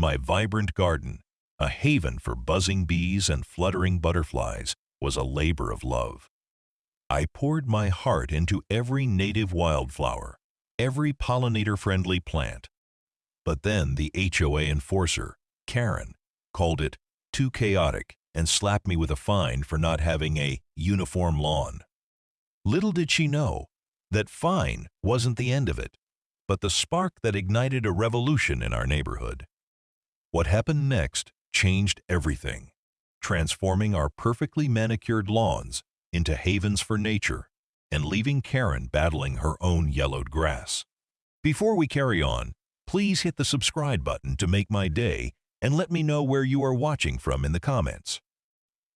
My vibrant garden, a haven for buzzing bees and fluttering butterflies, was a labor of love. I poured my heart into every native wildflower, every pollinator-friendly plant. But then the HOA enforcer, Karen, called it too chaotic and slapped me with a fine for not having a uniform lawn. Little did she know that fine wasn't the end of it, but the spark that ignited a revolution in our neighborhood. What happened next changed everything, transforming our perfectly manicured lawns into havens for nature and leaving Karen battling her own yellowed grass. Before we carry on, please hit the subscribe button to make my day and let me know where you are watching from in the comments.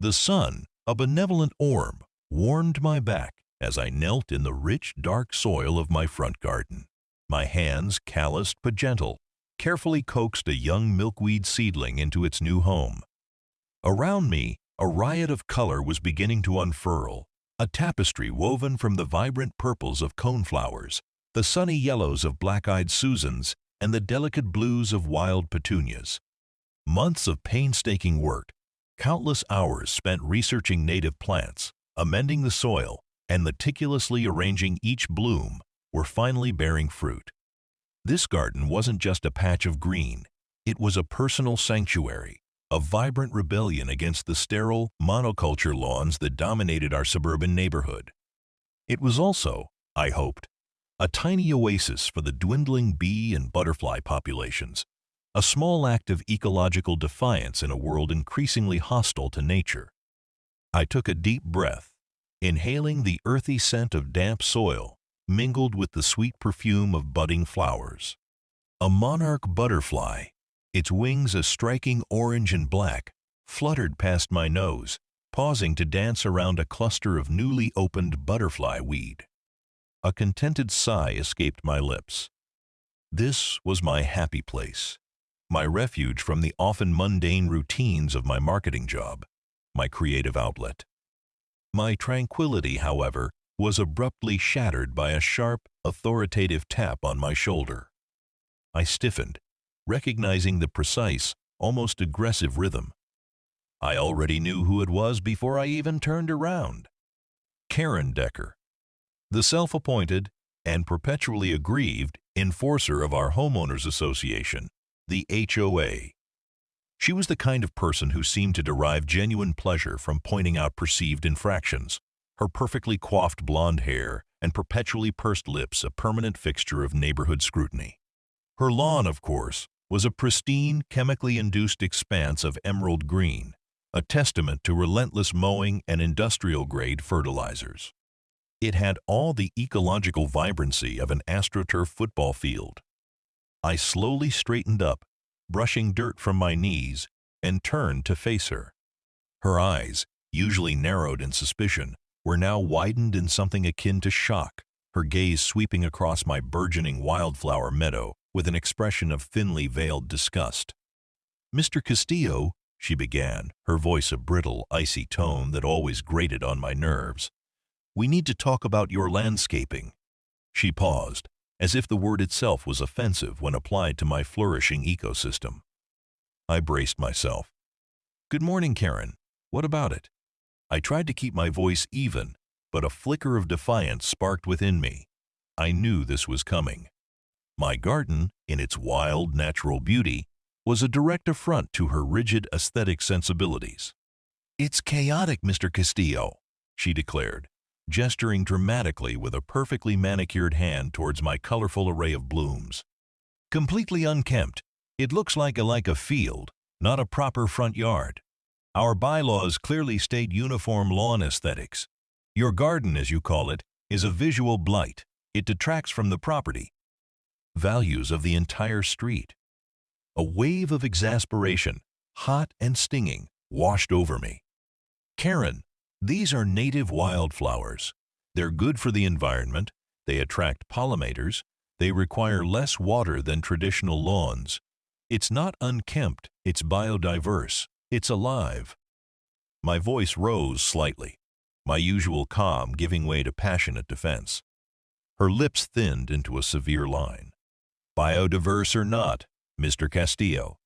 The sun, a benevolent orb, warmed my back as I knelt in the rich, dark soil of my front garden. My hands, calloused but gentle, carefully coaxed a young milkweed seedling into its new home. Around me, a riot of color was beginning to unfurl, a tapestry woven from the vibrant purples of coneflowers, the sunny yellows of black-eyed Susans, and the delicate blues of wild petunias. Months of painstaking work, countless hours spent researching native plants, amending the soil, and meticulously arranging each bloom, were finally bearing fruit. This garden wasn't just a patch of green, it was a personal sanctuary, a vibrant rebellion against the sterile monoculture lawns that dominated our suburban neighborhood. It was also, I hoped, a tiny oasis for the dwindling bee and butterfly populations, a small act of ecological defiance in a world increasingly hostile to nature. I took a deep breath, inhaling the earthy scent of damp soil, mingled with the sweet perfume of budding flowers. A monarch butterfly, its wings a striking orange and black, fluttered past my nose, pausing to dance around a cluster of newly opened butterfly weed. A contented sigh escaped my lips. This was my happy place, my refuge from the often mundane routines of my marketing job, my creative outlet. My tranquility, however, was abruptly shattered by a sharp, authoritative tap on my shoulder. I stiffened, recognizing the precise, almost aggressive rhythm. I already knew who it was before I even turned around. Karen Decker, the self-appointed and perpetually aggrieved enforcer of our homeowners association, the HOA. She was the kind of person who seemed to derive genuine pleasure from pointing out perceived infractions, her perfectly coiffed blonde hair and perpetually pursed lips a permanent fixture of neighborhood scrutiny. Her lawn, of course, was a pristine, chemically induced expanse of emerald green, a testament to relentless mowing and industrial-grade fertilizers. It had all the ecological vibrancy of an AstroTurf football field. I slowly straightened up, brushing dirt from my knees, and turned to face her. Her eyes, usually narrowed in suspicion, were now widened in something akin to shock, her gaze sweeping across my burgeoning wildflower meadow with an expression of thinly veiled disgust. "Mr. Castillo," she began, her voice a brittle, icy tone that always grated on my nerves, "we need to talk about your landscaping." She paused, as if the word itself was offensive when applied to my flourishing ecosystem. I braced myself. "Good morning, Karen. What about it?" I tried to keep my voice even, but a flicker of defiance sparked within me. I knew this was coming. My garden, in its wild, natural beauty, was a direct affront to her rigid aesthetic sensibilities. "It's chaotic, Mr. Castillo," she declared, gesturing dramatically with a perfectly manicured hand towards my colorful array of blooms. "Completely unkempt, it looks like a field, not a proper front yard. Our bylaws clearly state uniform lawn aesthetics. Your garden, as you call it, is a visual blight. It detracts from the property values of the entire street." A wave of exasperation, hot and stinging, washed over me. "Karen, these are native wildflowers. They're good for the environment, they attract pollinators, they require less water than traditional lawns. It's not unkempt, it's biodiverse, it's alive." My voice rose slightly, my usual calm giving way to passionate defense. Her lips thinned into a severe line. "Biodiverse or not, Mr. Castillo,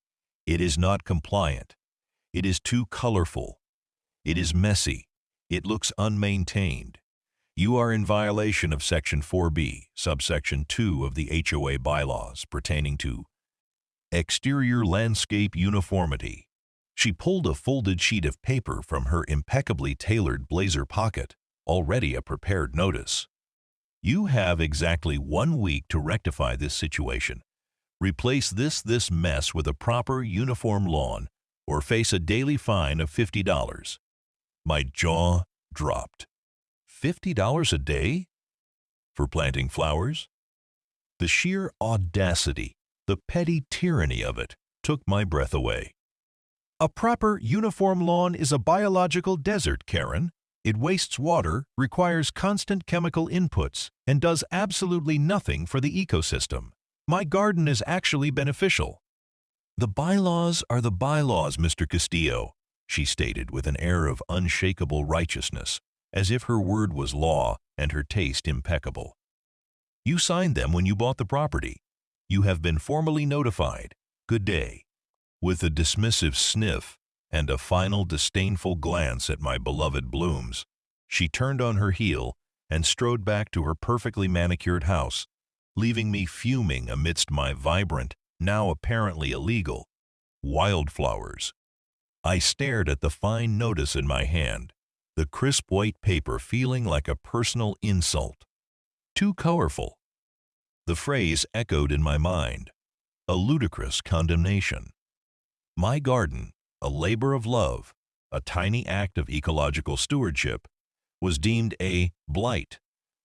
It is not compliant. It is too colorful. It is messy. It looks unmaintained. You are in violation of Section 4B, subsection 2 of the HOA bylaws pertaining to exterior landscape uniformity. She pulled a folded sheet of paper from her impeccably tailored blazer pocket, already a prepared notice. You have exactly 1 week to rectify this situation. Replace this mess with a proper uniform lawn or face a daily fine of $50. My jaw dropped. $50 a day? For planting flowers? The sheer audacity, the petty tyranny of it, took my breath away. A proper uniform lawn is a biological desert, Karen. It wastes water, requires constant chemical inputs, and does absolutely nothing for the ecosystem. My garden is actually beneficial. The bylaws are the bylaws, Mr. Castillo, she stated with an air of unshakable righteousness, as if her word was law and her taste impeccable. You signed them when you bought the property. You have been formally notified. Good day. With a dismissive sniff and a final disdainful glance at my beloved blooms, she turned on her heel and strode back to her perfectly manicured house, leaving me fuming amidst my vibrant, now apparently illegal, wildflowers. I stared at the fine notice in my hand, the crisp white paper feeling like a personal insult. Too colorful. The phrase echoed in my mind, a ludicrous condemnation. My garden, a labor of love, a tiny act of ecological stewardship, was deemed a blight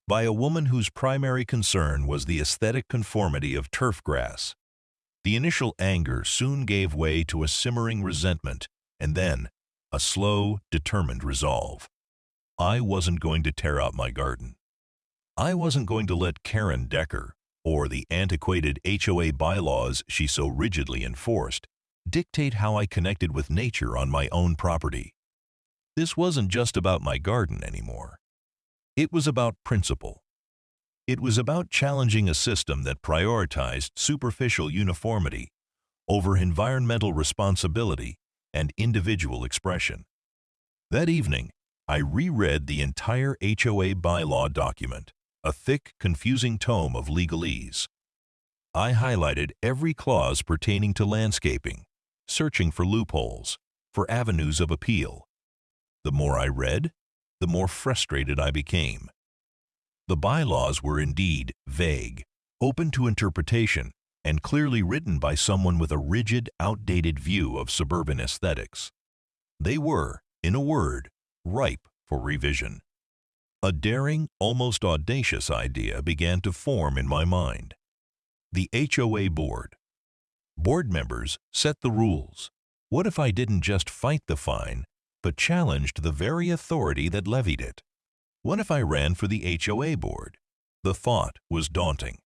by a woman whose primary concern was the aesthetic conformity of turf grass. The initial anger soon gave way to a simmering resentment, and then a slow, determined resolve. I wasn't going to tear out my garden. I wasn't going to let Karen Decker, or the antiquated HOA bylaws she so rigidly enforced, dictate how I connected with nature on my own property. This wasn't just about my garden anymore. It was about principle. It was about challenging a system that prioritized superficial uniformity over environmental responsibility and individual expression. That evening, I reread the entire HOA bylaw document, a thick, confusing tome of legalese. I highlighted every clause pertaining to landscaping, searching for loopholes, for avenues of appeal. The more I read, the more frustrated I became. The bylaws were indeed vague, open to interpretation, and clearly written by someone with a rigid, outdated view of suburban aesthetics. They were, in a word, ripe for revision. A daring, almost audacious idea began to form in my mind. The HOA board. Board members set the rules. What if I didn't just fight the fine, but challenged the very authority that levied it? What if I ran for the HOA board? The thought was daunting.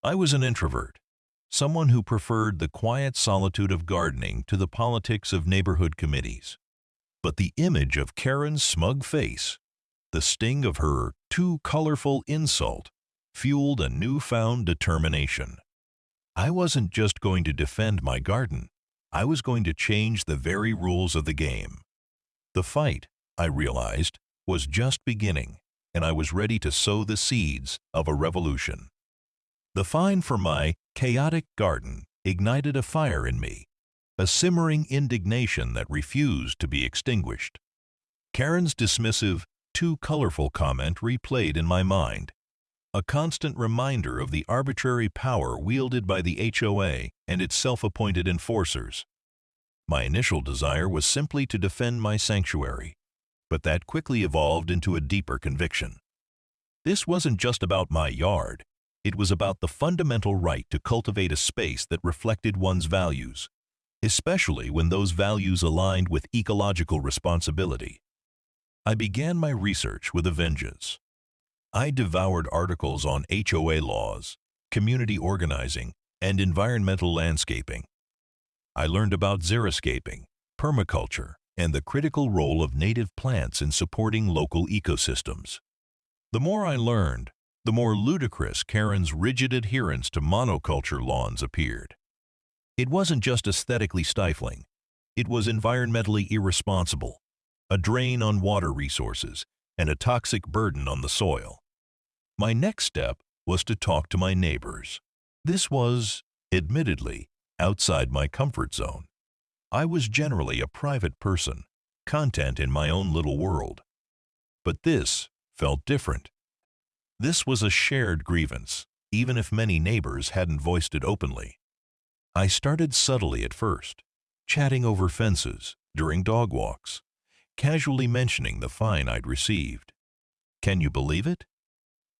I was an introvert, someone who preferred the quiet solitude of gardening to the politics of neighborhood committees. But the image of Karen's smug face, the sting of her too colorful insult, fueled a newfound determination. I wasn't just going to defend my garden. I was going to change the very rules of the game. The fight, I realized, was just beginning, and I was ready to sow the seeds of a revolution. The fine for my chaotic garden ignited a fire in me, a simmering indignation that refused to be extinguished. Karen's dismissive, too colorful comment replayed in my mind, a constant reminder of the arbitrary power wielded by the HOA and its self-appointed enforcers. My initial desire was simply to defend my sanctuary, but that quickly evolved into a deeper conviction. This wasn't just about my yard. It was about the fundamental right to cultivate a space that reflected one's values, especially when those values aligned with ecological responsibility. I began my research with a vengeance. I devoured articles on HOA laws, community organizing, and environmental landscaping. I learned about xeriscaping, permaculture, and the critical role of native plants in supporting local ecosystems. The more I learned, the more ludicrous Karen's rigid adherence to monoculture lawns appeared. It wasn't just aesthetically stifling. It was environmentally irresponsible, a drain on water resources, and a toxic burden on the soil. My next step was to talk to my neighbors. This was, admittedly, outside my comfort zone. I was generally a private person, content in my own little world. But this felt different. This was a shared grievance, even if many neighbors hadn't voiced it openly. I started subtly at first, chatting over fences during dog walks, casually mentioning the fine I'd received. Can you believe it?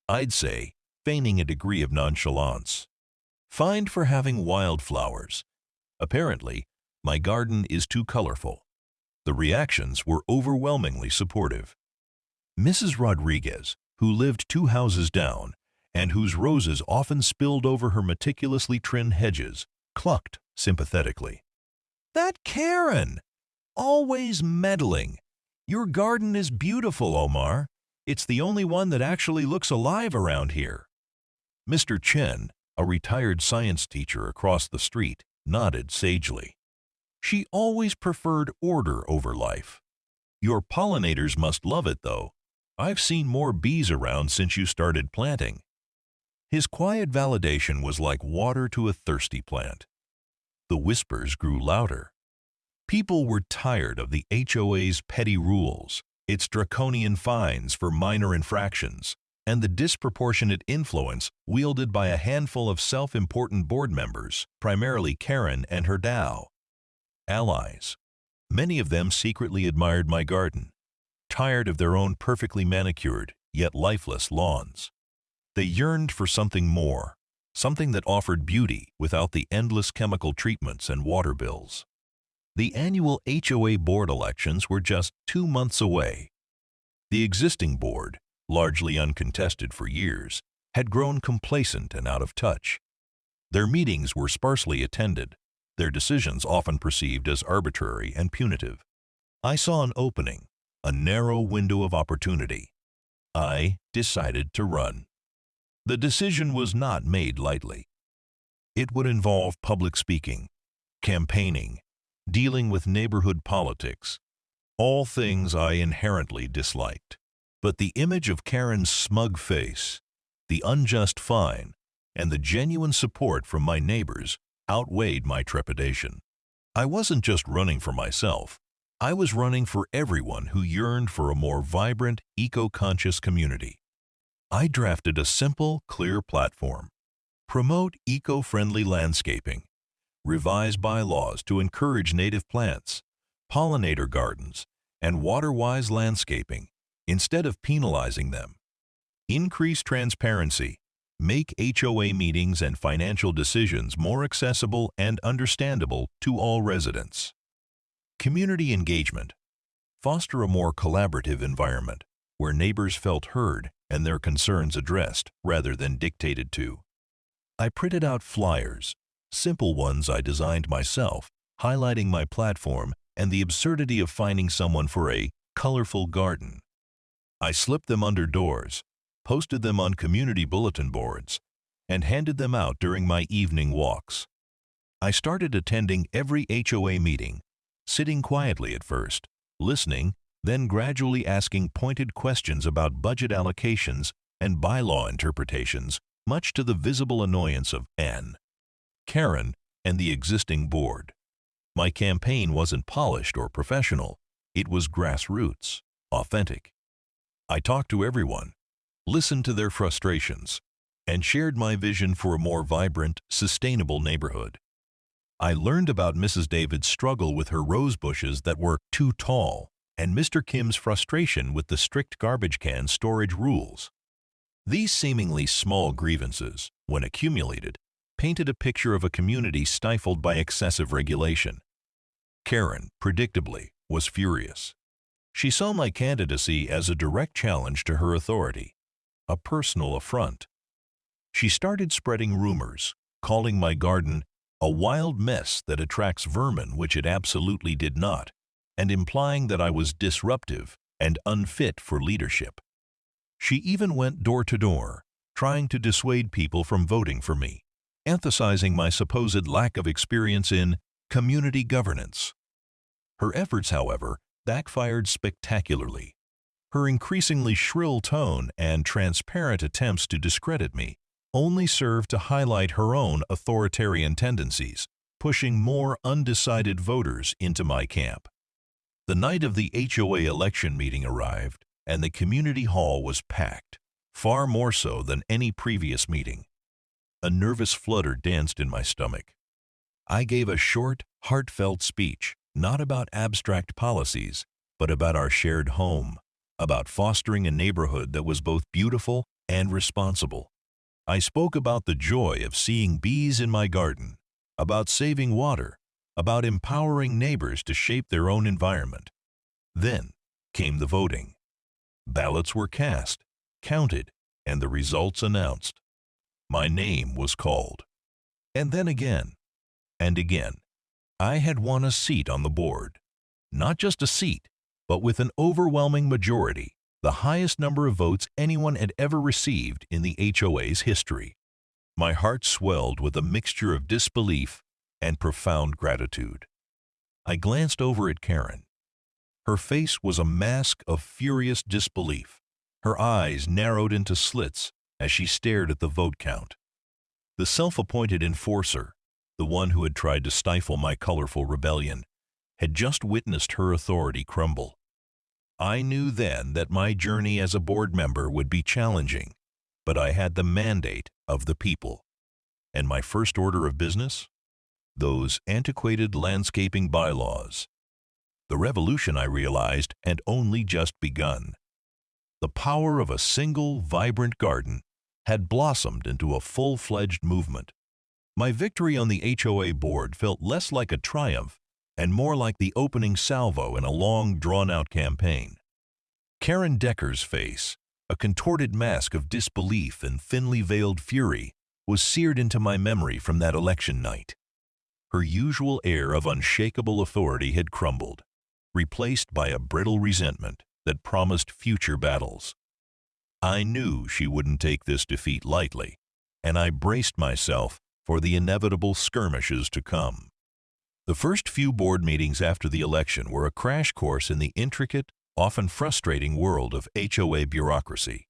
I'd say, feigning a degree of nonchalance. Fined for having wildflowers. Apparently, my garden is too colorful. The reactions were overwhelmingly supportive. Mrs. Rodriguez, who lived 2 houses down, and whose roses often spilled over her meticulously trimmed hedges, clucked sympathetically. "That Karen! Always meddling. Your garden is beautiful, Omar. It's the only one that actually looks alive around here." Mr. Chen, a retired science teacher across the street, nodded sagely. "She always preferred order over life. Your pollinators must love it, though. I've seen more bees around since you started planting." His quiet validation was like water to a thirsty plant. The whispers grew louder. People were tired of the HOA's petty rules, its draconian fines for minor infractions, and the disproportionate influence wielded by a handful of self-important board members, primarily Karen and her DAO. Allies. Many of them secretly admired my garden, tired of their own perfectly manicured, yet lifeless lawns. They yearned for something more, something that offered beauty without the endless chemical treatments and water bills. The annual HOA board elections were just 2 months away. The existing board, largely uncontested for years, had grown complacent and out of touch. Their meetings were sparsely attended, their decisions often perceived as arbitrary and punitive. I saw an opening, a narrow window of opportunity. I decided to run. The decision was not made lightly. It would involve public speaking, campaigning, dealing with neighborhood politics, all things I inherently disliked. But the image of Karen's smug face, the unjust fine, and the genuine support from my neighbors outweighed my trepidation. I wasn't just running for myself. I was running for everyone who yearned for a more vibrant, eco-conscious community. I drafted a simple, clear platform. Promote eco-friendly landscaping. Revise bylaws to encourage native plants, pollinator gardens, and water-wise landscaping instead of penalizing them. Increase transparency. Make HOA meetings and financial decisions more accessible and understandable to all residents. Community engagement. Foster a more collaborative environment where neighbors felt heard and their concerns addressed rather than dictated to. I printed out flyers, simple ones I designed myself, highlighting my platform and the absurdity of finding someone for a colorful garden. I slipped them under doors, posted them on community bulletin boards, and handed them out during my evening walks. I started attending every HOA meeting, sitting quietly at first, listening, then gradually asking pointed questions about budget allocations and bylaw interpretations, much to the visible annoyance of Ann, Karen, and the existing board. My campaign wasn't polished or professional. It was grassroots, authentic. I talked to everyone, listened to their frustrations, and shared my vision for a more vibrant, sustainable neighborhood. I learned about Mrs. David's struggle with her rose bushes that were too tall, and Mr. Kim's frustration with the strict garbage can storage rules. These seemingly small grievances, when accumulated, painted a picture of a community stifled by excessive regulation. Karen, predictably, was furious. She saw my candidacy as a direct challenge to her authority, a personal affront. She started spreading rumors, calling my garden a wild mess that attracts vermin, which it absolutely did not, and implying that I was disruptive and unfit for leadership. She even went door to door, trying to dissuade people from voting for me, emphasizing my supposed lack of experience in community governance. Her efforts, however, backfired spectacularly. Her increasingly shrill tone and transparent attempts to discredit me only served to highlight her own authoritarian tendencies, pushing more undecided voters into my camp. The night of the HOA election meeting arrived, and the community hall was packed, far more so than any previous meeting. A nervous flutter danced in my stomach. I gave a short, heartfelt speech, not about abstract policies, but about our shared home, about fostering a neighborhood that was both beautiful and responsible. I spoke about the joy of seeing bees in my garden, about saving water, about empowering neighbors to shape their own environment. Then came the voting. Ballots were cast, counted, and the results announced. My name was called. And then again, and again, I had won a seat on the board. Not just a seat, but with an overwhelming majority, the highest number of votes anyone had ever received in the HOA's history. My heart swelled with a mixture of disbelief and profound gratitude. I glanced over at Karen. Her face was a mask of furious disbelief. Her eyes narrowed into slits as she stared at the vote count. The self-appointed enforcer, the one who had tried to stifle my colorful rebellion, had just witnessed her authority crumble. I knew then that my journey as a board member would be challenging, but I had the mandate of the people. And my first order of business? Those antiquated landscaping bylaws. The revolution, I realized, had only just begun. The power of a single, vibrant garden had blossomed into a full-fledged movement. My victory on the HOA board felt less like a triumph and more like the opening salvo in a long, drawn-out campaign. Karen Decker's face, a contorted mask of disbelief and thinly veiled fury, was seared into my memory from that election night. Her usual air of unshakable authority had crumbled, replaced by a brittle resentment that promised future battles. I knew she wouldn't take this defeat lightly, and I braced myself for the inevitable skirmishes to come. The first few board meetings after the election were a crash course in the intricate, often frustrating world of HOA bureaucracy.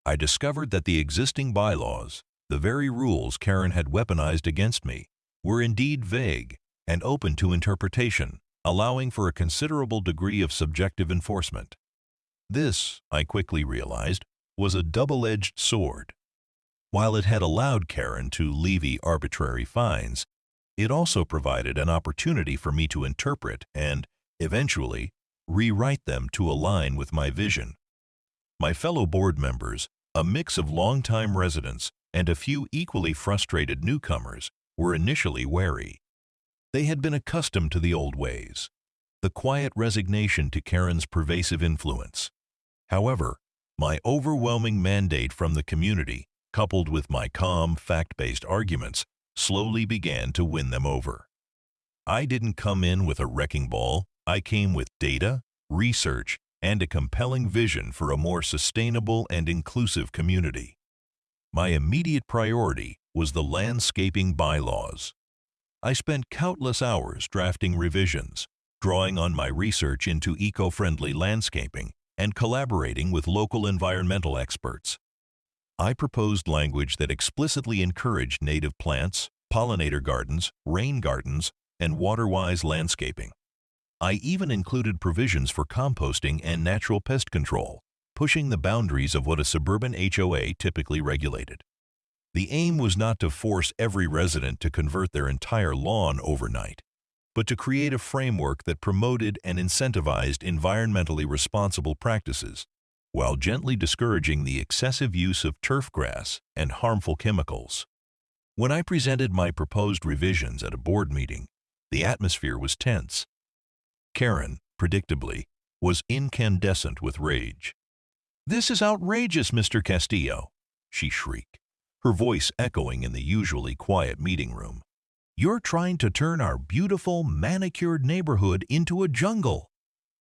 I discovered that the existing bylaws, the very rules Karen had weaponized against me, were indeed vague and open to interpretation, allowing for a considerable degree of subjective enforcement. This, I quickly realized, was a double-edged sword. While it had allowed Karen to levy arbitrary fines, it also provided an opportunity for me to interpret and, eventually, rewrite them to align with my vision. My fellow board members, a mix of longtime residents and a few equally frustrated newcomers, were initially wary. They had been accustomed to the old ways, the quiet resignation to Karen's pervasive influence. However, my overwhelming mandate from the community, coupled with my calm, fact-based arguments, slowly began to win them over. I didn't come in with a wrecking ball. I came with data, research, and a compelling vision for a more sustainable and inclusive community. My immediate priority was the landscaping bylaws. I spent countless hours drafting revisions, drawing on my research into eco-friendly landscaping, and collaborating with local environmental experts. I proposed language that explicitly encouraged native plants, pollinator gardens, rain gardens, and water-wise landscaping. I even included provisions for composting and natural pest control, pushing the boundaries of what a suburban HOA typically regulated. The aim was not to force every resident to convert their entire lawn overnight, but to create a framework that promoted and incentivized environmentally responsible practices, while gently discouraging the excessive use of turf grass and harmful chemicals. When I presented my proposed revisions at a board meeting, the atmosphere was tense. Karen, predictably, was incandescent with rage. "This is outrageous, Mr. Castillo," she shrieked, her voice echoing in the usually quiet meeting room. "You're trying to turn our beautiful, manicured neighborhood into a jungle.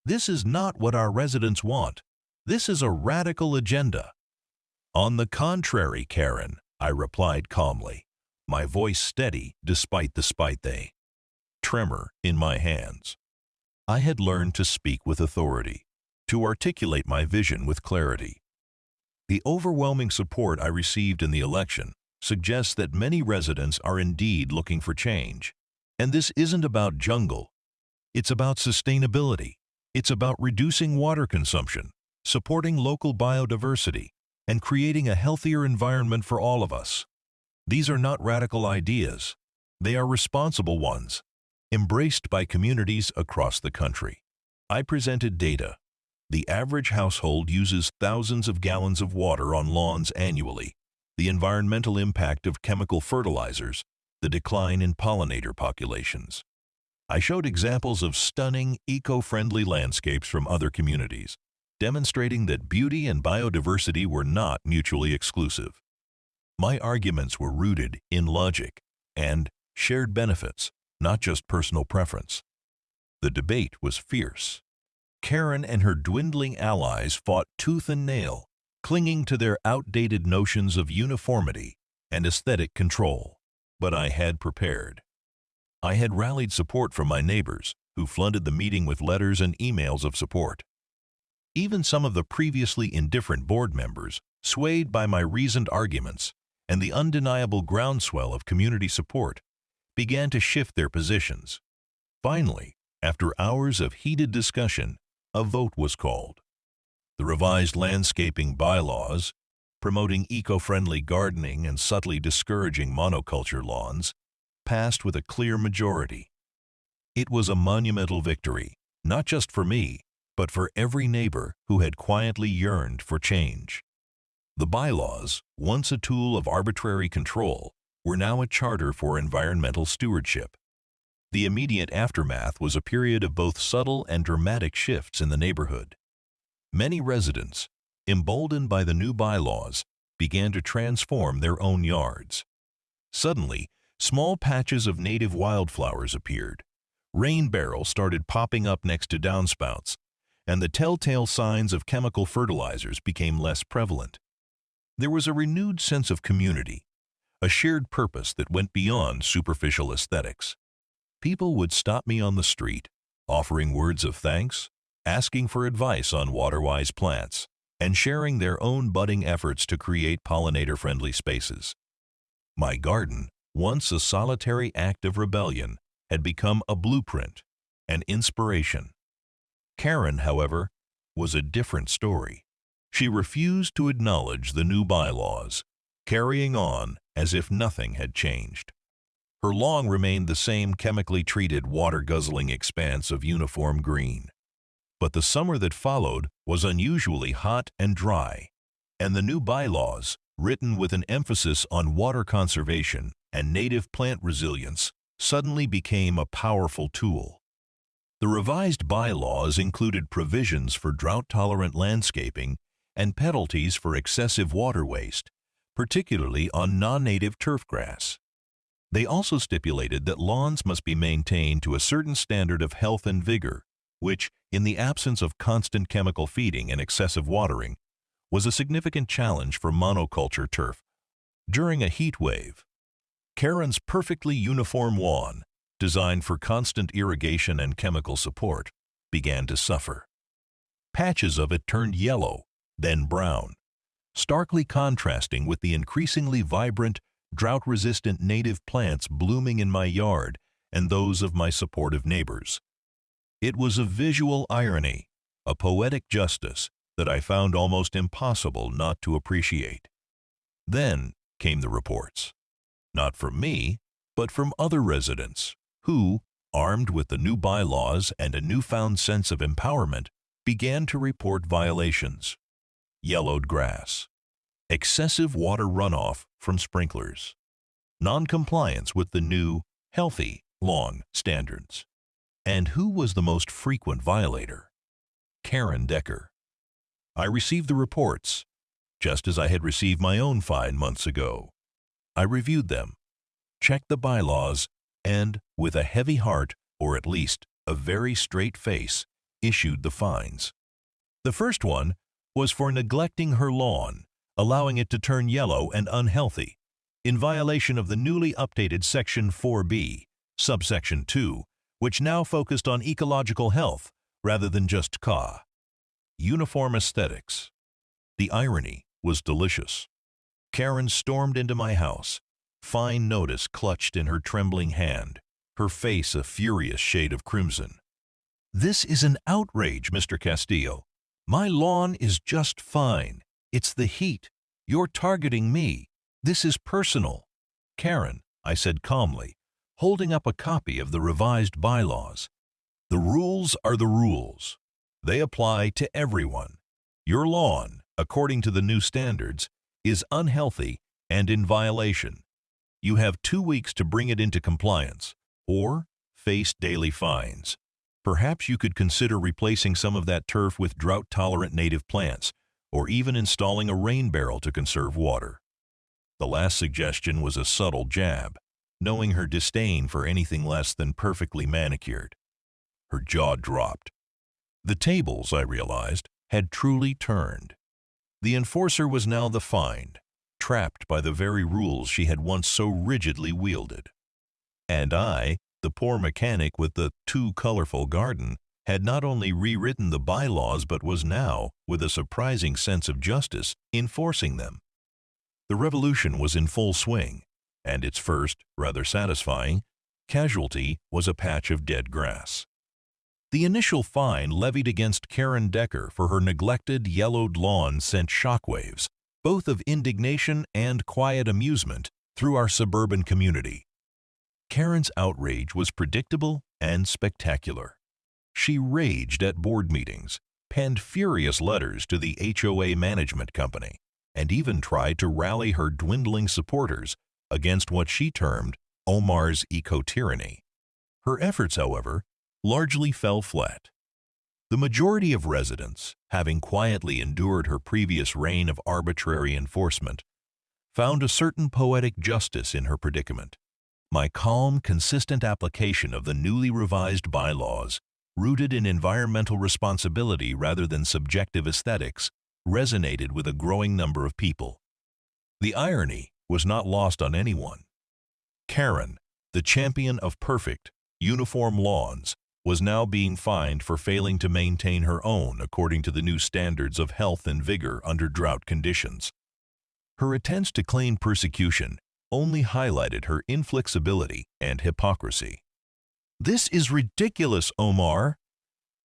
This is not what our residents want. This is a radical agenda." "On the contrary, Karen," I replied calmly, my voice steady despite the tremor in my hands. I had learned to speak with authority, to articulate my vision with clarity. The overwhelming support I received in the election suggests that many residents are indeed looking for change. And this isn't about jungle. It's about sustainability. It's about reducing water consumption, supporting local biodiversity, and creating a healthier environment for all of us. These are not radical ideas. They are responsible ones, embraced by communities across the country. I presented data. The average household uses thousands of gallons of water on lawns annually. The environmental impact of chemical fertilizers, the decline in pollinator populations. I showed examples of stunning, eco-friendly landscapes from other communities, demonstrating that beauty and biodiversity were not mutually exclusive. My arguments were rooted in logic and shared benefits, not just personal preference. The debate was fierce. Karen and her dwindling allies fought tooth and nail, clinging to their outdated notions of uniformity and aesthetic control. But I had prepared. I had rallied support from my neighbors, who flooded the meeting with letters and emails of support. Even some of the previously indifferent board members, swayed by my reasoned arguments and the undeniable groundswell of community support, began to shift their positions. Finally, after hours of heated discussion, a vote was called. The revised landscaping bylaws, promoting eco-friendly gardening and subtly discouraging monoculture lawns, passed with a clear majority. It was a monumental victory, not just for me, but for every neighbor who had quietly yearned for change. The bylaws, once a tool of arbitrary control, were now a charter for environmental stewardship. The immediate aftermath was a period of both subtle and dramatic shifts in the neighborhood. Many residents, emboldened by the new bylaws, began to transform their own yards. Suddenly, small patches of native wildflowers appeared. Rain barrels started popping up next to downspouts, and the telltale signs of chemical fertilizers became less prevalent. There was a renewed sense of community, a shared purpose that went beyond superficial aesthetics. People would stop me on the street, offering words of thanks, asking for advice on water-wise plants, and sharing their own budding efforts to create pollinator-friendly spaces. My garden, once a solitary act of rebellion, had become a blueprint, an inspiration. Karen, however, was a different story. She refused to acknowledge the new bylaws, carrying on as if nothing had changed. Her lawn remained the same chemically treated, water-guzzling expanse of uniform green. But the summer that followed was unusually hot and dry, and the new bylaws, written with an emphasis on water conservation and native plant resilience, suddenly became a powerful tool. The revised bylaws included provisions for drought-tolerant landscaping and penalties for excessive water waste, particularly on non-native turfgrass. They also stipulated that lawns must be maintained to a certain standard of health and vigor, which, in the absence of constant chemical feeding and excessive watering, was a significant challenge for monoculture turf. During a heat wave, Karen's perfectly uniform lawn, designed for constant irrigation and chemical support, began to suffer. Patches of it turned yellow, then brown, starkly contrasting with the increasingly vibrant, drought-resistant native plants blooming in my yard and those of my supportive neighbors. It was a visual irony, a poetic justice that I found almost impossible not to appreciate. Then came the reports, not from me, but from other residents who, armed with the new bylaws and a newfound sense of empowerment, began to report violations. Yellowed grass, excessive water runoff from sprinklers, non-compliance with the new, healthy lawn standards. And who was the most frequent violator? Karen Decker. I received the reports, just as I had received my own fine months ago. I reviewed them, checked the bylaws, and, with a heavy heart, or at least a very straight face, issued the fines. The first one was for neglecting her lawn, allowing it to turn yellow and unhealthy. in violation of the newly updated Section 4B, subsection 2, which now focused on ecological health rather than just CA. Uniform aesthetics. The irony was delicious. Karen stormed into my house, fine notice clutched in her trembling hand, her face a furious shade of crimson. "This is an outrage, Mr. Castillo. My lawn is just fine. It's the heat. You're targeting me. This is personal." "Karen," I said calmly, holding up a copy of the revised bylaws, "the rules are the rules. They apply to everyone. Your lawn, according to the new standards, is unhealthy and in violation. You have 2 weeks to bring it into compliance, or face daily fines. Perhaps you could consider replacing some of that turf with drought-tolerant native plants, or even installing a rain barrel to conserve water." The last suggestion was a subtle jab, knowing her disdain for anything less than perfectly manicured. Her jaw dropped. The tables, I realized, had truly turned. The enforcer was now the fined, trapped by the very rules she had once so rigidly wielded. And I, the poor mechanic with the too colorful garden, had not only rewritten the bylaws but was now, with a surprising sense of justice, enforcing them. The revolution was in full swing, and its first, rather satisfying, casualty was a patch of dead grass. The initial fine levied against Karen Decker for her neglected, yellowed lawn sent shockwaves, both of indignation and quiet amusement, through our suburban community. Karen's outrage was predictable and spectacular. She raged at board meetings, penned furious letters to the HOA management company, and even tried to rally her dwindling supporters against what she termed Omar's eco-tyranny. Her efforts, however, largely fell flat. The majority of residents, having quietly endured her previous reign of arbitrary enforcement, found a certain poetic justice in her predicament. My calm, consistent application of the newly revised bylaws, rooted in environmental responsibility rather than subjective aesthetics, resonated with a growing number of people. The irony was not lost on anyone. Karen, the champion of perfect, uniform lawns, was now being fined for failing to maintain her own according to the new standards of health and vigor under drought conditions. Her attempts to claim persecution only highlighted her inflexibility and hypocrisy. "This is ridiculous, Omar!"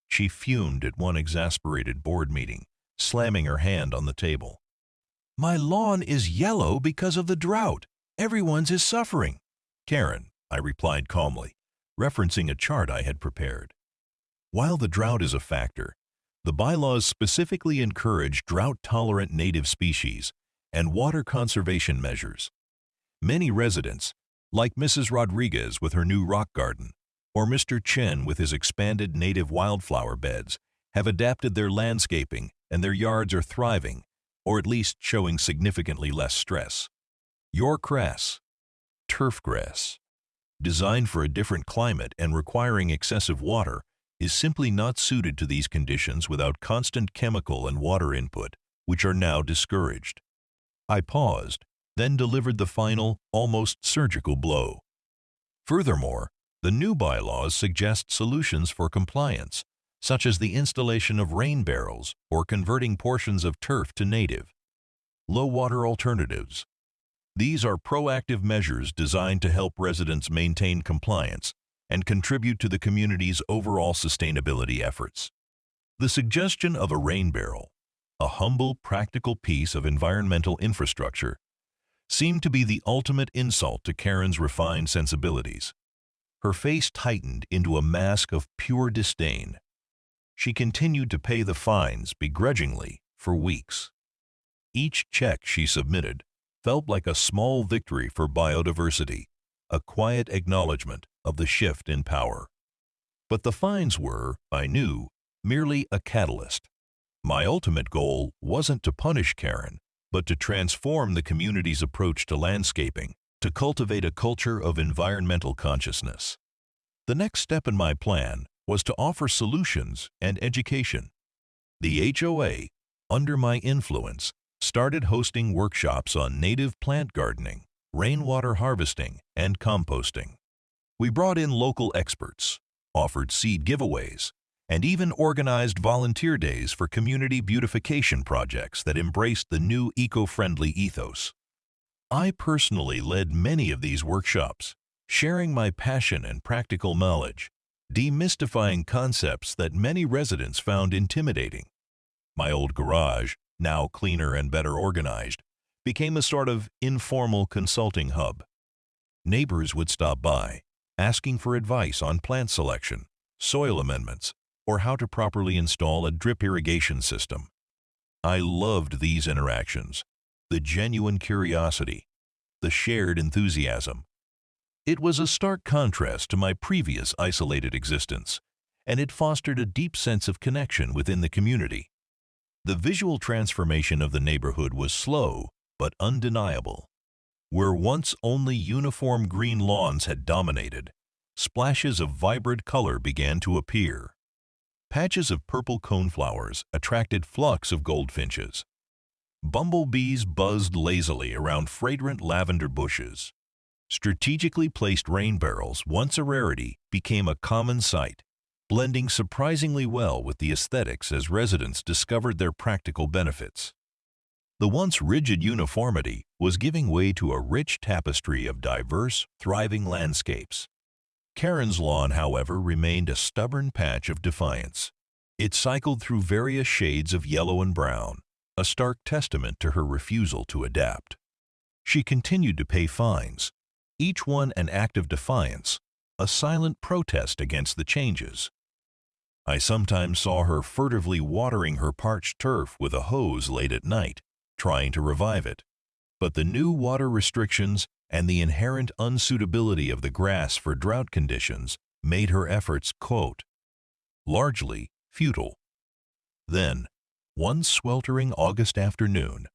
she fumed at one exasperated board meeting, slamming her hand on the table. "My lawn is yellow because of the drought. Everyone's is suffering." "Karen," I replied calmly, referencing a chart I had prepared. "While the drought is a factor, the bylaws specifically encourage drought-tolerant native species and water conservation measures. Many residents, like Mrs. Rodriguez with her new rock garden, or Mr. Chen with his expanded native wildflower beds, have adapted their landscaping and their yards are thriving, or at least showing significantly less stress. Your grass, turf grass, designed for a different climate and requiring excessive water, is simply not suited to these conditions without constant chemical and water input, which are now discouraged." I paused, then delivered the final, almost surgical blow. Furthermore, the new bylaws suggest solutions for compliance, such as the installation of rain barrels or converting portions of turf to native, low-water alternatives. These are proactive measures designed to help residents maintain compliance and contribute to the community's overall sustainability efforts. The suggestion of a rain barrel, a humble, practical piece of environmental infrastructure, seemed to be the ultimate insult to Karen's refined sensibilities. Her face tightened into a mask of pure disdain. She continued to pay the fines begrudgingly for weeks. Each check she submitted felt like a small victory for biodiversity, a quiet acknowledgement of the shift in power. But the fines were, I knew, merely a catalyst. My ultimate goal wasn't to punish Karen, but to transform the community's approach to landscaping, to cultivate a culture of environmental consciousness. The next step in my plan was to offer solutions and education. The HOA, under my influence, started hosting workshops on native plant gardening, rainwater harvesting, and composting. We brought in local experts, offered seed giveaways, and even organized volunteer days for community beautification projects that embraced the new eco-friendly ethos. I personally led many of these workshops, sharing my passion and practical knowledge, demystifying concepts that many residents found intimidating. My old garage, now cleaner and better organized, became a sort of informal consulting hub. Neighbors would stop by, asking for advice on plant selection, soil amendments, or how to properly install a drip irrigation system. I loved these interactions, the genuine curiosity, the shared enthusiasm. It was a stark contrast to my previous isolated existence, and it fostered a deep sense of connection within the community. The visual transformation of the neighborhood was slow but undeniable. Where once only uniform green lawns had dominated, splashes of vibrant color began to appear. Patches of purple coneflowers attracted flocks of goldfinches. Bumblebees buzzed lazily around fragrant lavender bushes. Strategically placed rain barrels, once a rarity, became a common sight, blending surprisingly well with the aesthetics as residents discovered their practical benefits. The once rigid uniformity was giving way to a rich tapestry of diverse, thriving landscapes. Karen's lawn, however, remained a stubborn patch of defiance. It cycled through various shades of yellow and brown, a stark testament to her refusal to adapt. She continued to pay fines, each one an act of defiance, a silent protest against the changes. I sometimes saw her furtively watering her parched turf with a hose late at night, trying to revive it. But the new water restrictions and the inherent unsuitability of the grass for drought conditions made her efforts, quote, largely futile. Then, one sweltering August afternoon,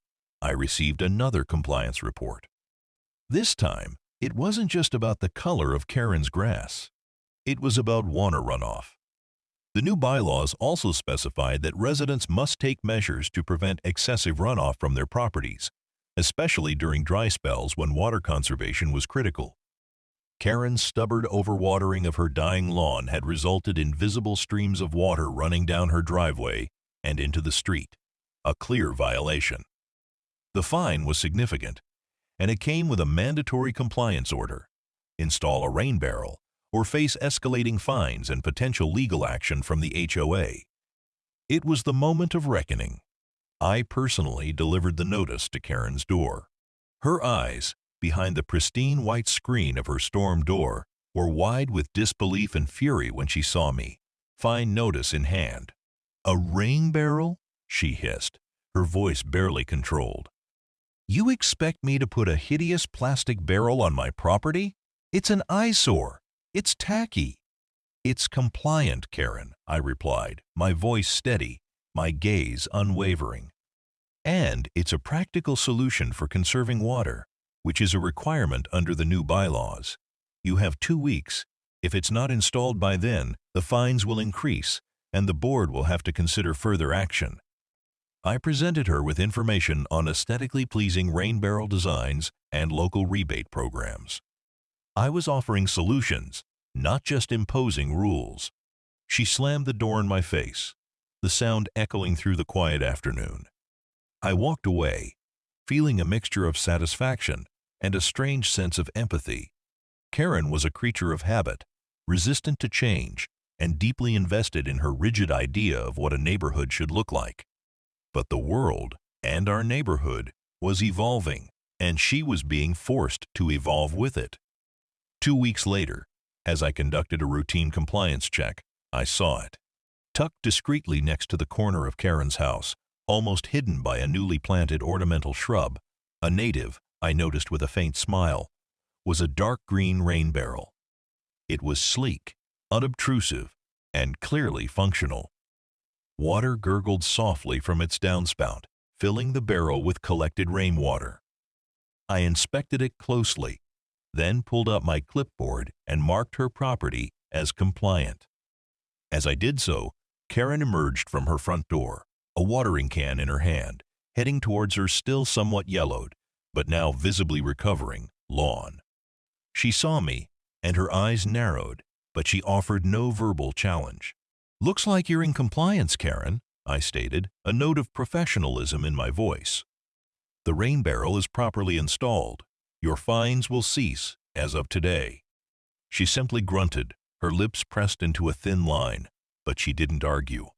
I received another compliance report. This time, it wasn't just about the color of Karen's grass. It was about water runoff. The new bylaws also specified that residents must take measures to prevent excessive runoff from their properties, especially during dry spells when water conservation was critical. Karen's stubborn overwatering of her dying lawn had resulted in visible streams of water running down her driveway and into the street, a clear violation. The fine was significant, and it came with a mandatory compliance order: install a rain barrel or face escalating fines and potential legal action from the HOA. It was the moment of reckoning. I personally delivered the notice to Karen's door. Her eyes, behind the pristine white screen of her storm door, were wide with disbelief and fury when she saw me, fine notice in hand. "A rain barrel?" she hissed, her voice barely controlled. "You expect me to put a hideous plastic barrel on my property? It's an eyesore. It's tacky." "It's compliant, Karen," I replied, my voice steady, my gaze unwavering. "And it's a practical solution for conserving water, which is a requirement under the new bylaws. You have 2 weeks. If it's not installed by then, the fines will increase, and the board will have to consider further action." I presented her with information on aesthetically pleasing rain barrel designs and local rebate programs. I was offering solutions, not just imposing rules. She slammed the door in my face, the sound echoing through the quiet afternoon. I walked away, feeling a mixture of satisfaction and a strange sense of empathy. Karen was a creature of habit, resistant to change, and deeply invested in her rigid idea of what a neighborhood should look like. But the world, and our neighborhood, was evolving, and she was being forced to evolve with it. 2 weeks later, as I conducted a routine compliance check, I saw it. Tucked discreetly next to the corner of Karen's house, almost hidden by a newly planted ornamental shrub, a native, I noticed with a faint smile, was a dark green rain barrel. It was sleek, unobtrusive, and clearly functional. Water gurgled softly from its downspout, filling the barrel with collected rainwater. I inspected it closely, then pulled up my clipboard and marked her property as compliant. As I did so, Karen emerged from her front door, a watering can in her hand, heading towards her still somewhat yellowed, but now visibly recovering, lawn. She saw me, and her eyes narrowed, but she offered no verbal challenge. "Looks like you're in compliance, Karen," I stated, a note of professionalism in my voice. "The rain barrel is properly installed. Your fines will cease as of today." She simply grunted, her lips pressed into a thin line, but she didn't argue.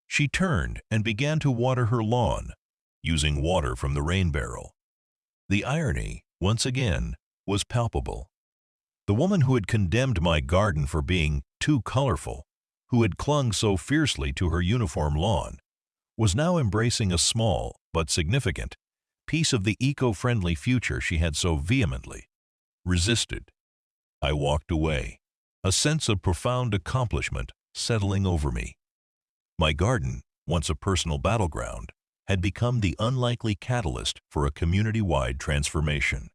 She turned and began to water her lawn, using water from the rain barrel. The irony, once again, was palpable. The woman who had condemned my garden for being too colorful, who had clung so fiercely to her uniform lawn, was now embracing a small, but significant, piece of the eco-friendly future she had so vehemently resisted. I walked away, a sense of profound accomplishment settling over me. My garden, once a personal battleground, had become the unlikely catalyst for a community-wide transformation.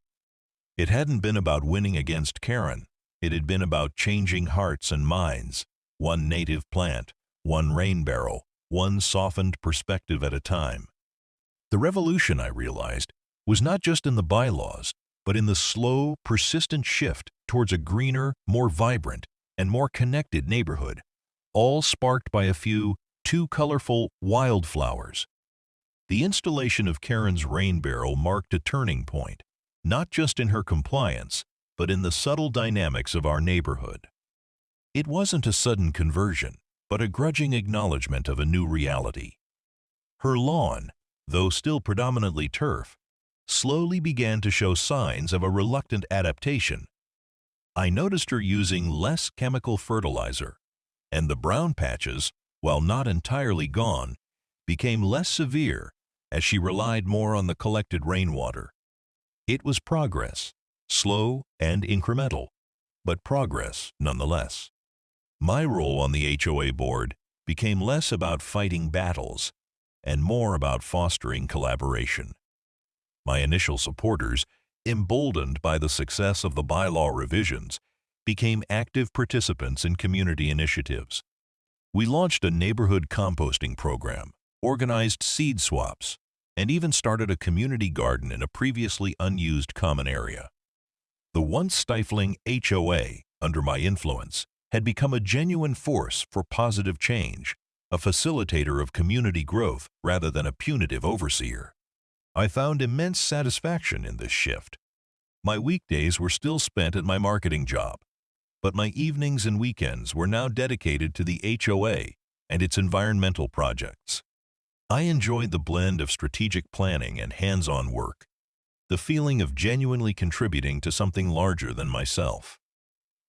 It hadn't been about winning against Karen. It had been about changing hearts and minds, one native plant, one rain barrel, one softened perspective at a time. The revolution, I realized, was not just in the bylaws, but in the slow, persistent shift towards a greener, more vibrant, and more connected neighborhood, all sparked by a few too colorful wildflowers. The installation of Karen's rain barrel marked a turning point, not just in her compliance, but in the subtle dynamics of our neighborhood. It wasn't a sudden conversion, but a grudging acknowledgement of a new reality. Her lawn, though still predominantly turf, slowly began to show signs of a reluctant adaptation. I noticed her using less chemical fertilizer, and the brown patches, while not entirely gone, became less severe as she relied more on the collected rainwater. It was progress, slow and incremental, but progress nonetheless. My role on the HOA board became less about fighting battles and more about fostering collaboration. My initial supporters, emboldened by the success of the bylaw revisions, became active participants in community initiatives. We launched a neighborhood composting program, organized seed swaps, and even started a community garden in a previously unused common area. The once stifling HOA, under my influence, had become a genuine force for positive change, a facilitator of community growth rather than a punitive overseer. I found immense satisfaction in this shift. My weekdays were still spent at my marketing job, but my evenings and weekends were now dedicated to the HOA and its environmental projects. I enjoyed the blend of strategic planning and hands-on work, the feeling of genuinely contributing to something larger than myself.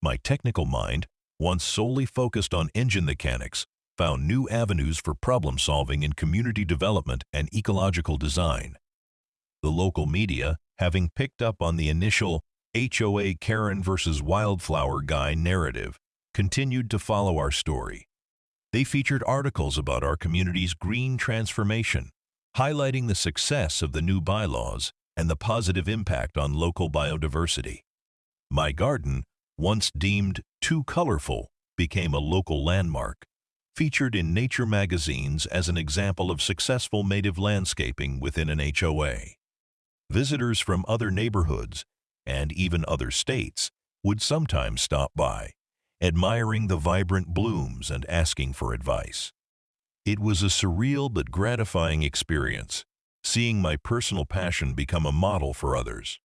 My technical mind, once solely focused on engine mechanics, found new avenues for problem-solving in community development and ecological design. The local media, having picked up on the initial HOA Karen versus Wildflower Guy narrative, continued to follow our story. They featured articles about our community's green transformation, highlighting the success of the new bylaws and the positive impact on local biodiversity. My garden, once deemed too colorful, became a local landmark, featured in nature magazines as an example of successful native landscaping within an HOA. Visitors from other neighborhoods, and even other states, would sometimes stop by, admiring the vibrant blooms and asking for advice. It was a surreal but gratifying experience, seeing my personal passion become a model for others.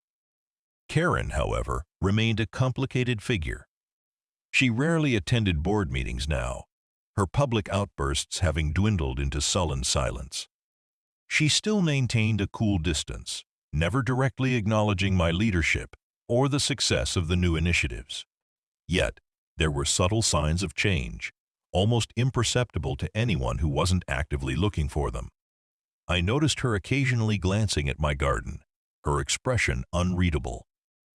Karen, however, remained a complicated figure. She rarely attended board meetings now, her public outbursts having dwindled into sullen silence. She still maintained a cool distance, never directly acknowledging my leadership or the success of the new initiatives. Yet, there were subtle signs of change, almost imperceptible to anyone who wasn't actively looking for them. I noticed her occasionally glancing at my garden, her expression unreadable.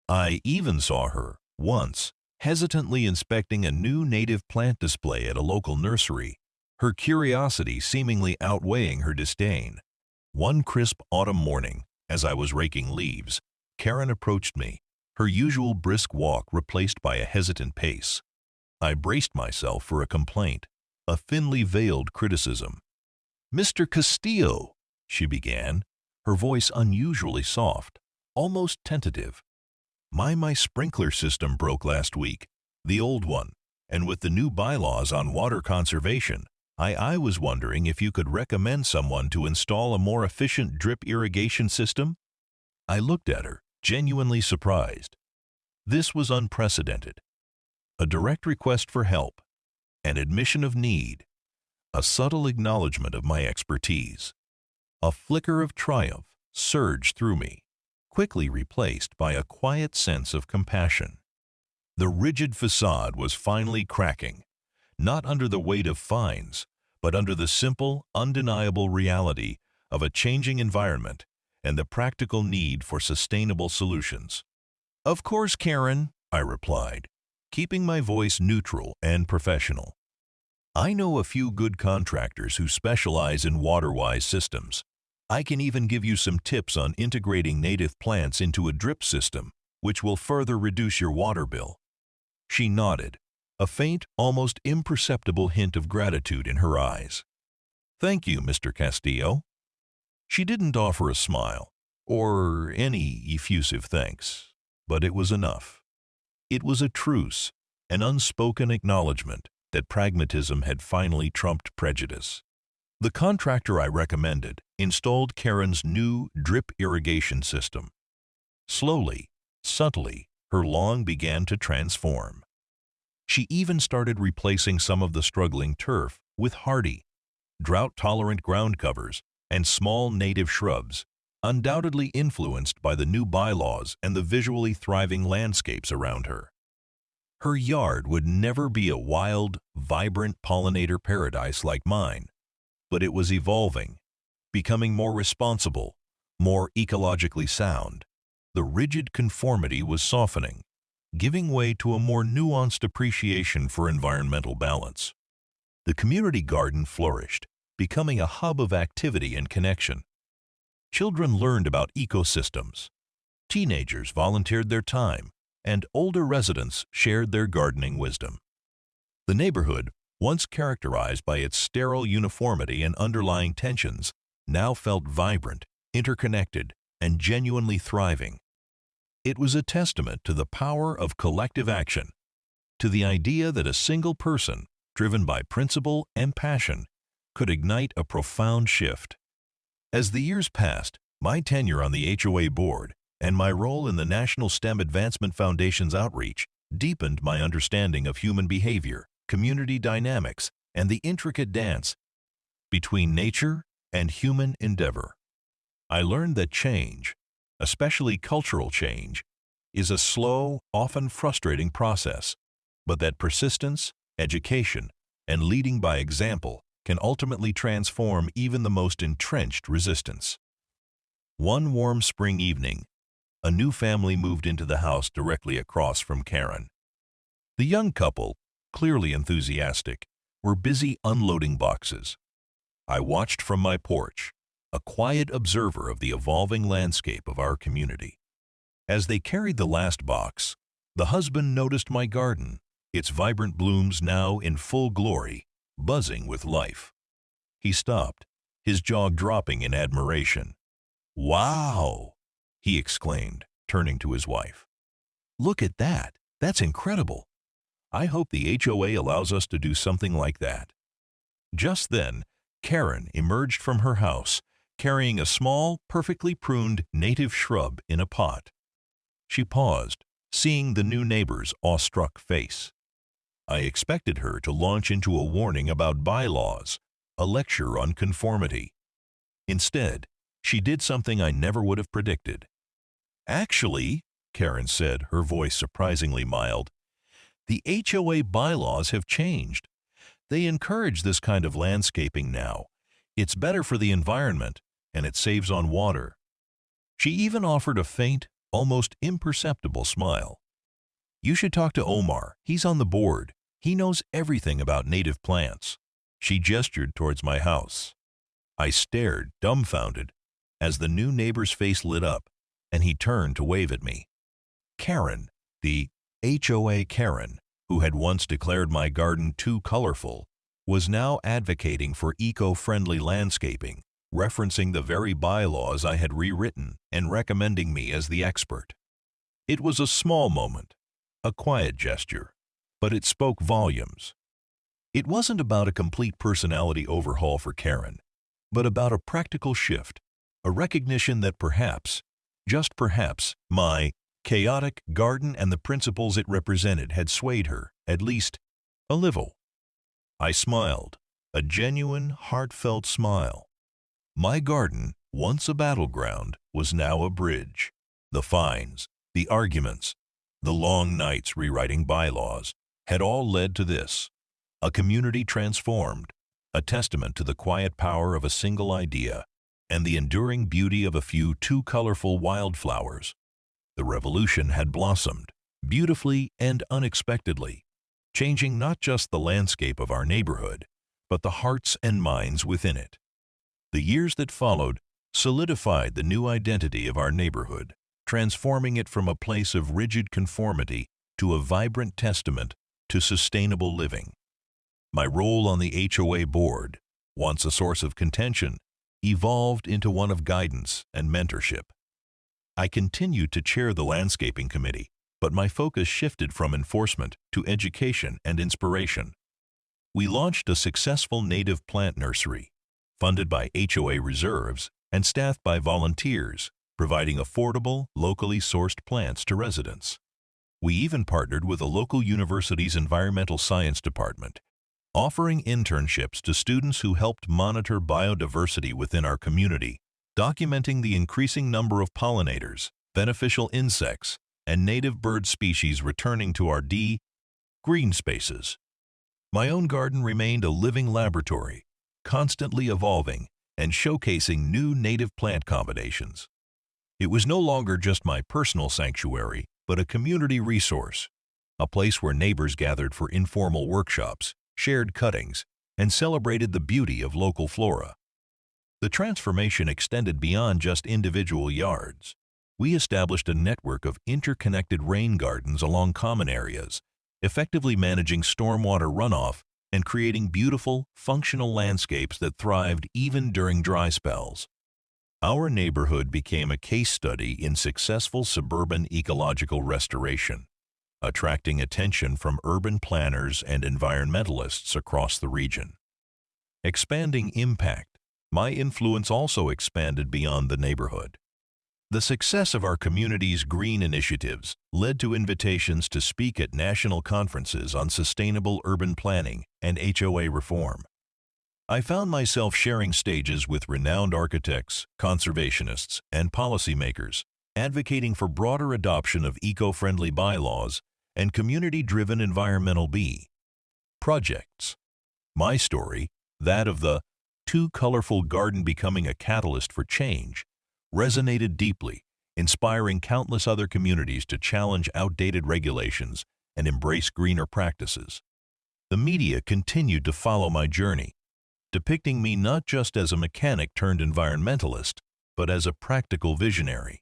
I even saw her, once, hesitantly inspecting a new native plant display at a local nursery, her curiosity seemingly outweighing her disdain. One crisp autumn morning, as I was raking leaves, Karen approached me, her usual brisk walk replaced by a hesitant pace. I braced myself for a complaint, a thinly veiled criticism. "Mr. Castillo," she began, her voice unusually soft, almost tentative. My sprinkler system broke last week, the old one, and with the new bylaws on water conservation, I was wondering if you could recommend someone to install a more efficient drip irrigation system?" I looked at her, genuinely surprised. This was unprecedented. A direct request for help, an admission of need, a subtle acknowledgement of my expertise. A flicker of triumph surged through me, quickly replaced by a quiet sense of compassion. The rigid facade was finally cracking, not under the weight of fines, but under the simple, undeniable reality of a changing environment and the practical need for sustainable solutions. "Of course, Karen," I replied, keeping my voice neutral and professional. "I know a few good contractors who specialize in water-wise systems. I can even give you some tips on integrating native plants into a drip system, which will further reduce your water bill." She nodded, a faint, almost imperceptible hint of gratitude in her eyes. "Thank you, Mr. Castillo." She didn't offer a smile, or any effusive thanks, but it was enough. It was a truce, an unspoken acknowledgement that pragmatism had finally trumped prejudice. The contractor I recommended installed Karen's new drip irrigation system. Slowly, subtly, her lawn began to transform. She even started replacing some of the struggling turf with hardy, drought-tolerant ground covers and small native shrubs, undoubtedly influenced by the new bylaws and the visually thriving landscapes around her. Her yard would never be a wild, vibrant pollinator paradise like mine, but it was evolving, becoming more responsible, more ecologically sound. The rigid conformity was softening, giving way to a more nuanced appreciation for environmental balance. The community garden flourished, becoming a hub of activity and connection. Children learned about ecosystems. Teenagers volunteered their time, and older residents shared their gardening wisdom. The neighborhood, once characterized by its sterile uniformity and underlying tensions, now felt vibrant, interconnected, and genuinely thriving. It was a testament to the power of collective action, to the idea that a single person, driven by principle and passion, could ignite a profound shift. As the years passed, my tenure on the HOA board and my role in the National STEM Advancement Foundation's outreach deepened my understanding of human behavior, community dynamics, and the intricate dance between nature and human endeavor. I learned that change, especially cultural change, is a slow, often frustrating process, but that persistence, education, and leading by example can ultimately transform even the most entrenched resistance. One warm spring evening, a new family moved into the house directly across from Karen. The young couple, clearly enthusiastic, were busy unloading boxes. I watched from my porch, a quiet observer of the evolving landscape of our community. As they carried the last box, the husband noticed my garden, its vibrant blooms now in full glory, buzzing with life. He stopped, his jaw dropping in admiration. "Wow!" he exclaimed, turning to his wife. "Look at that! That's incredible! I hope the HOA allows us to do something like that." Just then, Karen emerged from her house, carrying a small, perfectly pruned native shrub in a pot. She paused, seeing the new neighbor's awestruck face. I expected her to launch into a warning about bylaws, a lecture on conformity. Instead, she did something I never would have predicted. "Actually," Karen said, her voice surprisingly mild, "the HOA bylaws have changed. They encourage this kind of landscaping now. It's better for the environment, and it saves on water." She even offered a faint, almost imperceptible smile. "You should talk to Omar. He's on the board. He knows everything about native plants." She gestured towards my house. I stared, dumbfounded, as the new neighbor's face lit up, and he turned to wave at me. Karen, the HOA Karen, who had once declared my garden too colorful, was now advocating for eco-friendly landscaping, referencing the very bylaws I had rewritten and recommending me as the expert. It was a small moment, a quiet gesture, but it spoke volumes. It wasn't about a complete personality overhaul for Karen, but about a practical shift, a recognition that perhaps, just perhaps, my chaotic garden and the principles it represented had swayed her, at least a little. I smiled, a genuine, heartfelt smile. My garden, once a battleground, was now a bridge. The fines, the arguments, the long nights rewriting bylaws had all led to this, a community transformed, a testament to the quiet power of a single idea and the enduring beauty of a few too colorful wildflowers. The revolution had blossomed, beautifully and unexpectedly, changing not just the landscape of our neighborhood, but the hearts and minds within it. The years that followed solidified the new identity of our neighborhood, transforming it from a place of rigid conformity to a vibrant testament to sustainable living. My role on the HOA board, once a source of contention, evolved into one of guidance and mentorship. I continued to chair the landscaping committee, but my focus shifted from enforcement to education and inspiration. We launched a successful native plant nursery, funded by HOA reserves and staffed by volunteers, providing affordable, locally sourced plants to residents. We even partnered with a local university's environmental science department, offering internships to students who helped monitor biodiversity within our community, documenting the increasing number of pollinators, beneficial insects, and native bird species returning to our green spaces. My own garden remained a living laboratory, constantly evolving and showcasing new native plant combinations. It was no longer just my personal sanctuary, but a community resource, a place where neighbors gathered for informal workshops, shared cuttings, and celebrated the beauty of local flora. The transformation extended beyond just individual yards. We established a network of interconnected rain gardens along common areas, effectively managing stormwater runoff and creating beautiful, functional landscapes that thrived even during dry spells. Our neighborhood became a case study in successful suburban ecological restoration, attracting attention from urban planners and environmentalists across the region. Expanding impact, my influence also expanded beyond the neighborhood. The success of our community's green initiatives led to invitations to speak at national conferences on sustainable urban planning and HOA reform. I found myself sharing stages with renowned architects, conservationists, and policymakers, advocating for broader adoption of eco-friendly bylaws and community-driven environmental projects. My story, that of the too colorful garden becoming a catalyst for change, resonated deeply, inspiring countless other communities to challenge outdated regulations and embrace greener practices. The media continued to follow my journey, depicting me not just as a mechanic turned environmentalist, but as a practical visionary.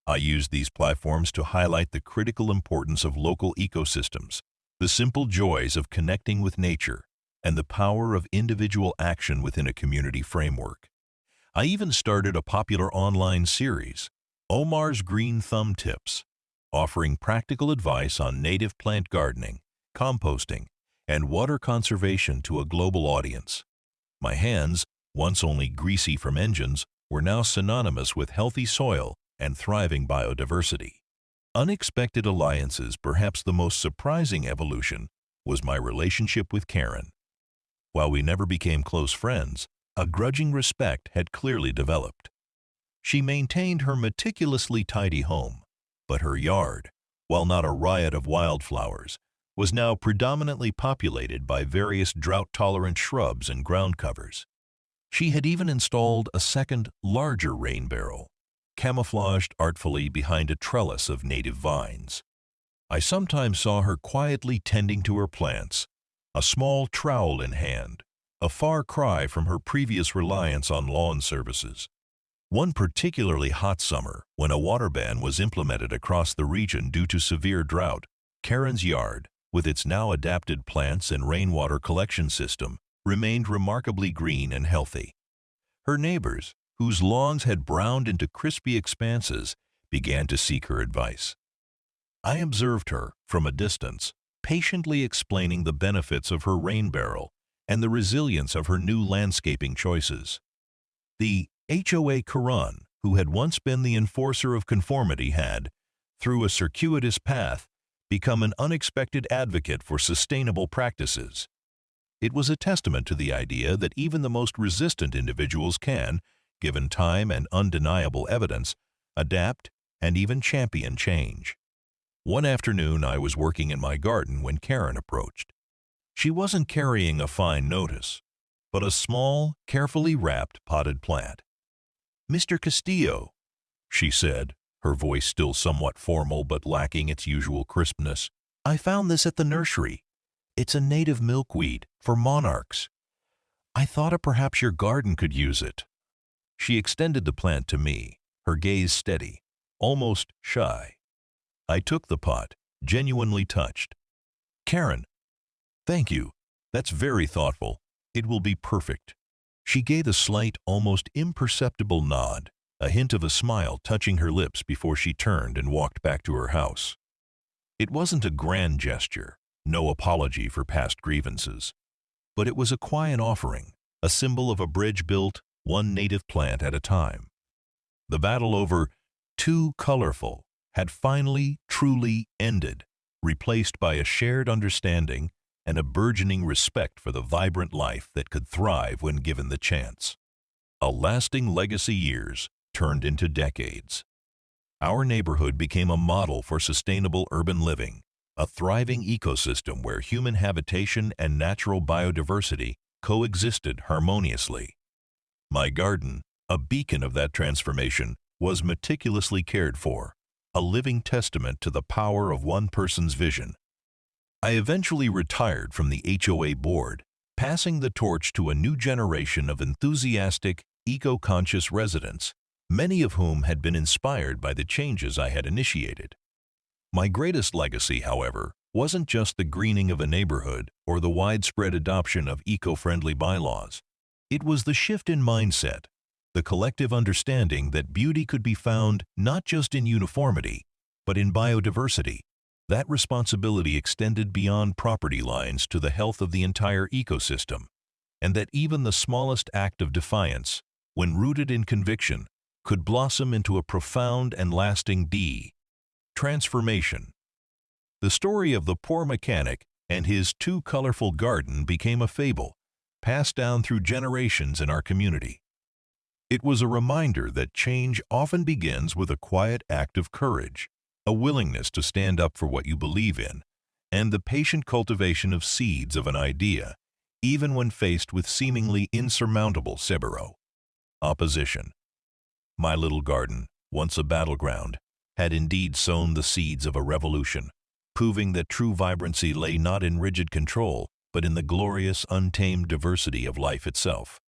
I used these platforms to highlight the critical importance of local ecosystems, the simple joys of connecting with nature, and the power of individual action within a community framework. I even started a popular online series, Omar's Green Thumb Tips, offering practical advice on native plant gardening, composting, and water conservation to a global audience. My hands, once only greasy from engines, were now synonymous with healthy soil and thriving biodiversity. Unexpected alliances, perhaps the most surprising evolution, was my relationship with Karen. While we never became close friends, a grudging respect had clearly developed. She maintained her meticulously tidy home, but her yard, while not a riot of wildflowers, was now predominantly populated by various drought-tolerant shrubs and ground covers. She had even installed a second, larger rain barrel, camouflaged artfully behind a trellis of native vines. I sometimes saw her quietly tending to her plants, a small trowel in hand, a far cry from her previous reliance on lawn services. One particularly hot summer, when a water ban was implemented across the region due to severe drought, Karen's yard, with its now adapted plants and rainwater collection system, remained remarkably green and healthy. Her neighbors, whose lawns had browned into crispy expanses, began to seek her advice. I observed her, from a distance, patiently explaining the benefits of her rain barrel and the resilience of her new landscaping choices. The HOA Quran, who had once been the enforcer of conformity, had, through a circuitous path, become an unexpected advocate for sustainable practices. It was a testament to the idea that even the most resistant individuals can, given time and undeniable evidence, adapt and even champion change. One afternoon I was working in my garden when Karen approached. She wasn't carrying a fine notice, but a small, carefully wrapped potted plant. "Mr. Castillo," she said, her voice still somewhat formal but lacking its usual crispness, "I found this at the nursery. It's a native milkweed for monarchs. I thought perhaps your garden could use it." She extended the plant to me, her gaze steady, almost shy. I took the pot, genuinely touched. "Karen, thank you. That's very thoughtful. It will be perfect." She gave a slight, almost imperceptible nod, a hint of a smile touching her lips before she turned and walked back to her house. It wasn't a grand gesture, no apology for past grievances, but it was a quiet offering, a symbol of a bridge built one native plant at a time. The battle over too colorful had finally, truly ended, replaced by a shared understanding and a burgeoning respect for the vibrant life that could thrive when given the chance. A lasting legacy, years turned into decades. Our neighborhood became a model for sustainable urban living, a thriving ecosystem where human habitation and natural biodiversity coexisted harmoniously. My garden, a beacon of that transformation, was meticulously cared for, a living testament to the power of one person's vision. I eventually retired from the HOA board, passing the torch to a new generation of enthusiastic, eco-conscious residents, many of whom had been inspired by the changes I had initiated. My greatest legacy, however, wasn't just the greening of a neighborhood or the widespread adoption of eco-friendly bylaws. It was the shift in mindset, the collective understanding that beauty could be found not just in uniformity, but in biodiversity. That responsibility extended beyond property lines to the health of the entire ecosystem, and that even the smallest act of defiance, when rooted in conviction, could blossom into a profound and lasting transformation. The story of the poor mechanic and his too colorful garden became a fable, passed down through generations in our community. It was a reminder that change often begins with a quiet act of courage, a willingness to stand up for what you believe in, and the patient cultivation of seeds of an idea, even when faced with seemingly insurmountable opposition. My little garden, once a battleground, had indeed sown the seeds of a revolution, proving that true vibrancy lay not in rigid control, but in the glorious, untamed diversity of life itself.